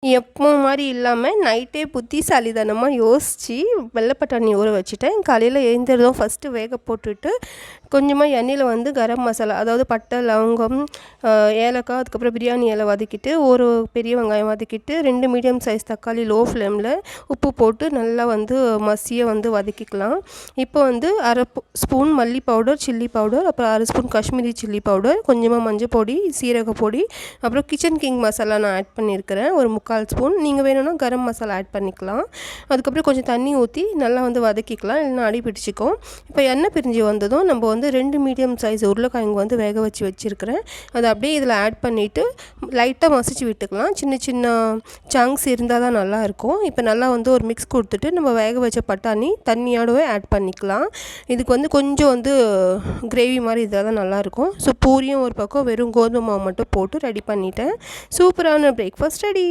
எப்பவும் மாரி இல்லாம, நைட்டே புத்திசாலித்தனமா யோசிச்சு, வெள்ள பட்டாணி ஊற வச்சுட்டேன். காலையில எழுந்ததும் ஃபஸ்ட்டு வேக போட்டுட்டு, கொஞ்சமா எண்ணெயில வந்து கரம் மசாலா, அதாவது பட்டை, லவங்கம், ஏலக்காய், அதுக்கப்புறம் பிரியாணி இலை வதக்கிட்டு, ஒரு பெரிய வெங்காயம் வதக்கிட்டு, 2 மீடியம் சைஸ் தக்காளி லோ ஃப்ளேமில உப்பு போட்டு நல்லா வந்து மசிய வந்து வதக்கிக்கலாம். இப்போ வந்து அரை ஸ்பூன் மல்லி பவுடர், சில்லி பவுடர், அப்புறம் அரை ஸ்பூன் காஷ்மீரி சில்லி பவுடர், கொஞ்சமாக மஞ்சள் பொடி, சீரக பொடி, அப்புறம் கிச்சன் கிங் மசாலா நான் ஆட் பண்ணியிருக்கிறேன். ஒரு 3/4 ஸ்பூன். நீங்கள் வேணும்னா கரம் மசாலா ஆட் பண்ணிக்கலாம். அதுக்கப்புறம் கொஞ்சம் தண்ணி ஊற்றி நல்லா வந்து வதக்கிக்கலாம், இல்லைன்னா அடி பிடிச்சிக்கும். இப்போ எண்ணெய் பிரிஞ்சு வந்ததும் நம்ம வந்து 2 மீடியம் சைஸ் உருளைக்கிழங்கு வந்து வேக வச்சுருக்கிறேன். அதை அப்படியே இதில் ஆட் பண்ணிவிட்டு லைட்டாக மசிச்சு விட்டுக்கலாம். சின்ன சின்ன சங்க்ஸ் இருந்தால் தான் நல்லாயிருக்கும். இப்போ நல்லா வந்து ஒரு மிக்ஸ் கொடுத்துட்டு நம்ம வேக வச்ச பட்டாணி தண்ணியோடவே ஆட் பண்ணிக்கலாம். இதுக்கு வந்து கொஞ்சம் வந்து கிரேவி மாதிரி இதாக தான் நல்லாயிருக்கும். ஸோ பூரியும் ஒரு பக்கம், வெறும் கோதுமை மாவு மட்டும் போட்டு ரெடி பண்ணிட்டேன். சூப்பரான பிரேக்ஃபாஸ்ட் ரெடி.